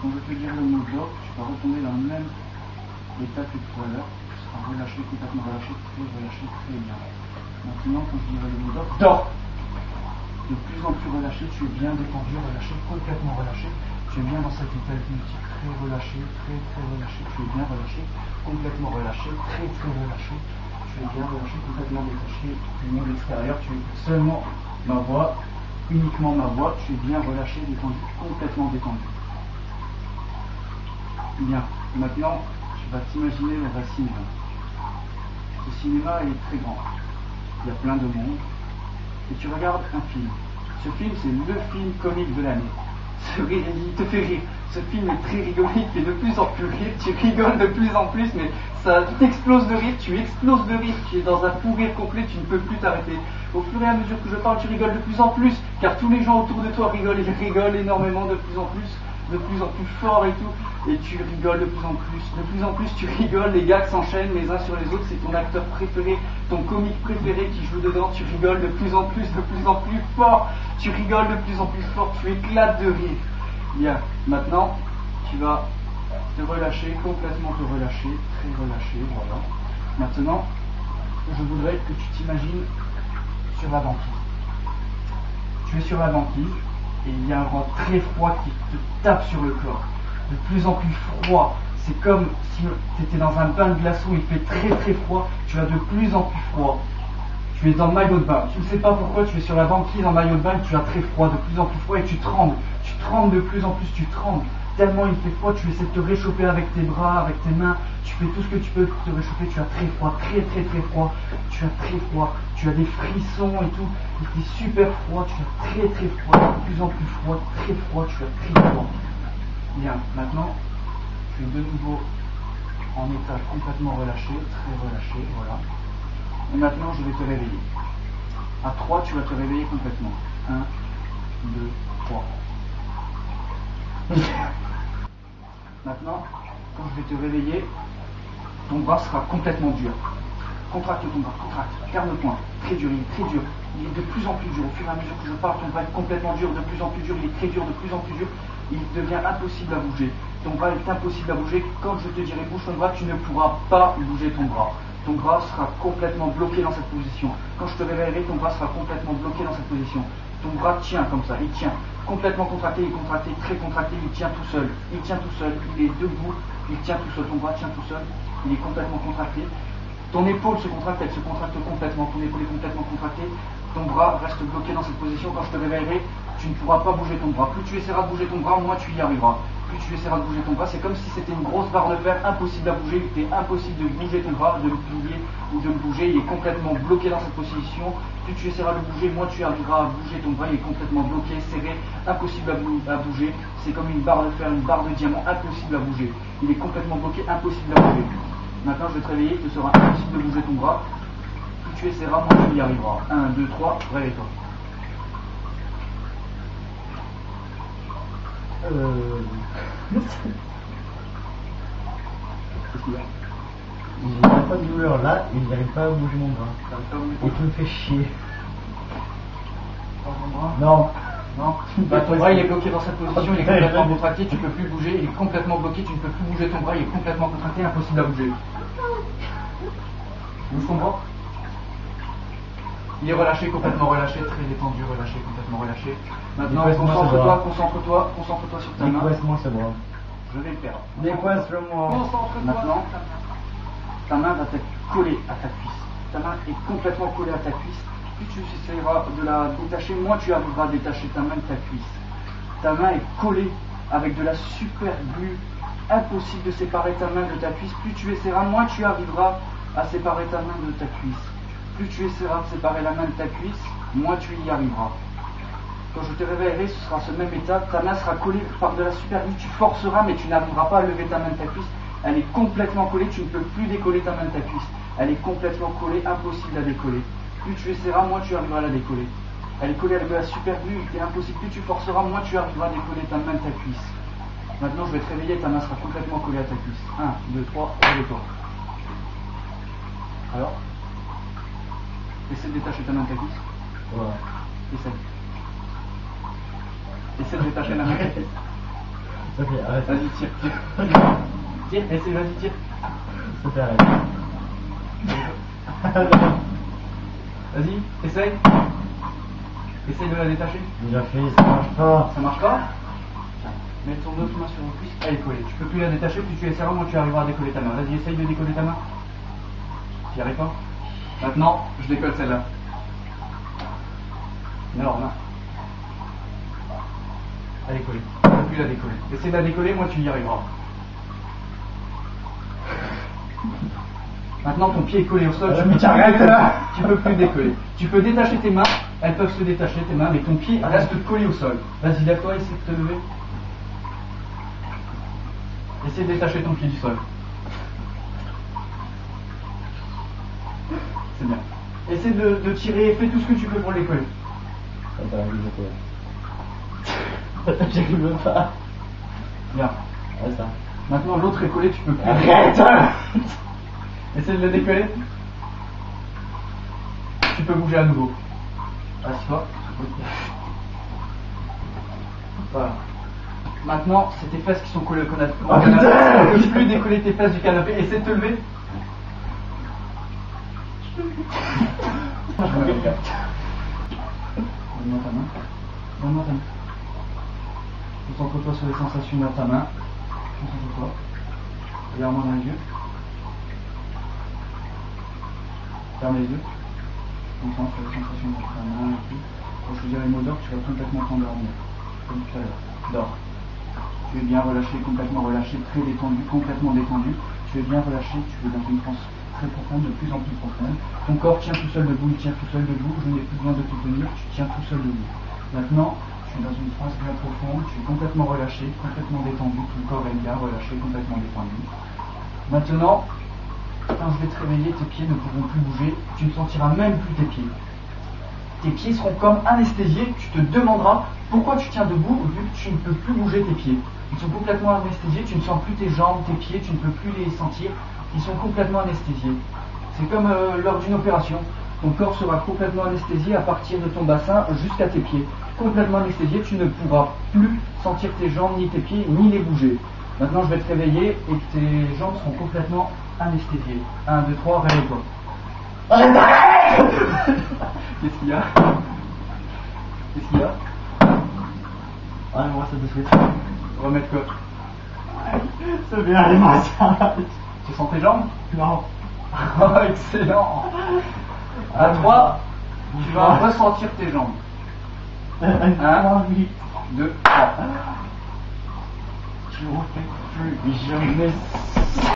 Quand je te dire le mot bloc, tu vas retomber dans le même état que tout à l'heure. Tu seras relâché, complètement relâché, très bien. Maintenant, quand je dirai le mot bloc, dors. De plus en plus relâché, tu es bien détendu, relâché, complètement relâché. Tu es bien dans cet état hypnotique, très relâché, très relâché. Tu es bien relâché, complètement relâché, très relâché. Tu es bien relâché, complètement détaché du monde extérieur. Tu écoutes seulement ma voix, uniquement ma voix. Tu es bien relâché, détendu, complètement détendu. Bien. Maintenant, tu vas t'imaginer dans un cinéma. Ce cinéma est très grand. Il y a plein de monde. Et tu regardes un film. Ce film, c'est le film comique de l'année. Il te fait rire. Ce film est très rigolo, il te fait de plus en plus rire. Tu rigoles de plus en plus, mais ça t'explose de rire. Tu exploses de rire. Tu es dans un fou rire complet, tu ne peux plus t'arrêter. Au fur et à mesure que je parle, tu rigoles de plus en plus, car tous les gens autour de toi rigolent. Ils rigolent énormément de plus en plus fort et tout. Et tu rigoles de plus en plus tu rigoles, les gags s'enchaînent les uns sur les autres, c'est ton acteur préféré, ton comique préféré qui joue dedans, tu rigoles de plus en plus fort, tu rigoles de plus en plus fort, tu éclates de rire. Bien, maintenant, tu vas te relâcher, complètement te relâcher, très relâché, voilà. Maintenant, je voudrais que tu t'imagines sur la banquise. Tu es sur la banquise, et il y a un vent très froid qui te tape sur le corps. De plus en plus froid, c'est comme si tu étais dans un bain de glaçons, il fait très froid, tu as de plus en plus froid. Tu es en maillot de bain, tu ne sais pas pourquoi, tu es sur la banquise en maillot de bain, tu as très froid, de plus en plus froid et tu trembles de plus en plus, tu trembles. Tellement il fait froid, tu essaies de te réchauffer avec tes bras, avec tes mains, tu fais tout ce que tu peux pour te réchauffer, tu as très froid, très froid, tu as très froid, tu as des frissons et tout, il fait super froid, tu as très froid, de plus en plus froid, très froid, tu as très froid. Bien, maintenant, tu es de nouveau en état complètement relâché, très relâché, voilà. Et maintenant, je vais te réveiller. À 3, tu vas te réveiller complètement. 1, 2, 3. Maintenant, quand je vais te réveiller, ton bras sera complètement dur. Contracte ton bras, contracte, ferme le poing, très dur, il est très dur. Il est de plus en plus dur. Au fur et à mesure que je parle, ton bras est complètement dur, de plus en plus dur, il est très dur, de plus en plus dur. Il devient impossible à bouger. Ton bras est impossible à bouger. Quand je te dirai bouge ton bras, tu ne pourras pas bouger ton bras. Ton bras sera complètement bloqué dans cette position. Quand je te réveillerai, ton bras sera complètement bloqué dans cette position. Ton bras tient comme ça, il tient. Complètement contracté, il est contracté, très contracté, il tient tout seul. Il tient tout seul, il est debout, il tient tout seul. Ton bras tient tout seul, il est complètement contracté. Ton épaule se contracte, elle se contracte complètement. Ton épaule est complètement contractée. Ton bras reste bloqué dans cette position. Quand je te réveillerai, tu ne pourras pas bouger ton bras. Plus tu essaieras de bouger ton bras, moins tu y arriveras. Plus tu essaieras de bouger ton bras, c'est comme si c'était une grosse barre de fer, impossible à bouger. Il est impossible de bouger ton bras, de le plier ou de le bouger. Il est complètement bloqué dans cette position. Plus tu essaieras de le bouger, moins tu arriveras à bouger ton bras. Il est complètement bloqué, serré, impossible à bouger. C'est comme une barre de fer, une barre de diamant, impossible à bouger. Il est complètement bloqué, impossible à bouger. Maintenant, je vais te réveiller, il te sera impossible de bouger ton bras. Plus tu essaieras, moins tu y arriveras. 1, 2, 3, réveille-toi. Qu'est-ce qu'il y a? Il n'y a pas de douleur là, et j'arrive pas à bouger mon bras. Et tout me fait chier. Non. Non. Bah, ton bras il est bloqué dans cette position, il est complètement contracté, tu ne peux plus bouger, il est complètement bloqué, tu ne peux plus bouger ton bras, il est complètement contracté, impossible à bouger. Bouge ton bras. Il est relâché, complètement relâché, très détendu, relâché, complètement relâché. Maintenant, concentre-toi sur ta main. Décoisse-moi ce bras. Je vais le perdre. Décoisse-le-moi. Maintenant, ta main va être collée à ta cuisse. Ta main est complètement collée à ta cuisse. Plus tu essaieras de la détacher, moins tu arriveras à détacher ta main de ta cuisse. Ta main est collée avec de la super glue. Impossible de séparer ta main de ta cuisse. Plus tu essaieras, moins tu arriveras à séparer ta main de ta cuisse. Plus tu essaieras de séparer la main de ta cuisse, moins tu y arriveras. Quand je te réveillerai, ce sera ce même état. Ta main sera collée par de la super glue. Tu forceras, mais tu n'arriveras pas à lever ta main de ta cuisse. Elle est complètement collée. Tu ne peux plus décoller ta main de ta cuisse. Elle est complètement collée, impossible à décoller. Plus tu essaieras, moins tu arriveras à la décoller. Elle est collée avec de la super glue, c'est impossible. Plus tu forceras, moins tu arriveras à décoller ta main de ta cuisse. Maintenant, je vais te réveiller, ta main sera complètement collée à ta cuisse. 1, 2, 3, réveille-toi. Alors, essaie de détacher ta main de ta cuisse. Ouais. Essaie de détacher la main de ta cuisse. Sophie, arrête. Vas-y, tire. Tire, essaye, vas-y, tire. Sophie, arrête. Vas-y, essaye. Essaye de la détacher. Déjà fait, ça marche pas. Ça marche pas? Mets ton autre main sur le cuisse. Elle est collée. Tu peux plus la détacher, plus tu essaieras, moins tu arriveras à décoller ta main. Vas-y, essaye de décoller ta main. Tu n'y arrives pas? Maintenant, je décolle celle-là. Alors là. Elle est collée. Tu ne peux plus la décoller. Essaye de la décoller, moi tu y arriveras. Maintenant ton pied est collé au sol, tu peux plus décoller. Tu peux détacher tes mains, elles peuvent se détacher tes mains, mais ton pied reste collé au sol. Vas-y, lève-toi, essaie de te lever. Essaye de détacher ton pied du sol. C'est bien. Essaie de tirer, fais tout ce que tu peux pour les coller. J'arrive pas. Bien. Ouais, ça. Maintenant l'autre est collé, tu peux plus. Arrête. Essaie de le décoller. Tu peux bouger à nouveau. Assis-toi. Voilà. Maintenant, c'est tes fesses qui sont collées au canapé. Tu ne peux plus décoller tes fesses du canapé. Essaie de te lever. Donne-moi ta main. Donne-moi ta main. Concentre-toi sur les sensations dans ta main. Concentre-toi. Regarde-moi dans les yeux. Ferme les yeux. Concentre sur les sensations dans ta main. Quand je te dirai les mots d'or, tu vas complètement t'endormir. Comme tout à l'heure. Dors. Tu es bien relâché, complètement relâché, très détendu, complètement détendu. Tu es bien relâché, tu es dans une transe très profonde, de plus en plus profonde. Ton corps tient tout seul debout, il tient tout seul debout. Je n'ai plus besoin de te tenir, tu tiens tout seul debout. Maintenant, tu es dans une transe bien profonde, tu es complètement relâché, complètement détendu, ton corps est bien relâché, complètement détendu. Maintenant, quand je vais te réveiller, tes pieds ne pourront plus bouger, tu ne sentiras même plus tes pieds. Tes pieds seront comme anesthésiés, tu te demanderas pourquoi tu tiens debout vu que tu ne peux plus bouger tes pieds. Ils sont complètement anesthésiés, tu ne sens plus tes jambes, tes pieds, tu ne peux plus les sentir, ils sont complètement anesthésiés. C'est comme lors d'une opération, ton corps sera complètement anesthésié à partir de ton bassin jusqu'à tes pieds. Complètement anesthésié, tu ne pourras plus sentir tes jambes, ni tes pieds, ni les bouger. Maintenant je vais te réveiller et tes jambes seront complètement anesthésiées. 1, 2, 3, réveille-toi. Arrête. Qu'est-ce qu'il y a? Qu'est-ce qu'il y a? Ouais, moi ça te suite. Remettre quoi? C'est bien, les mains, Tu sens tes jambes? Non. Oh, excellent! À 3, tu vas ressentir tes jambes. 1, 2, 3. Je refais plus jamais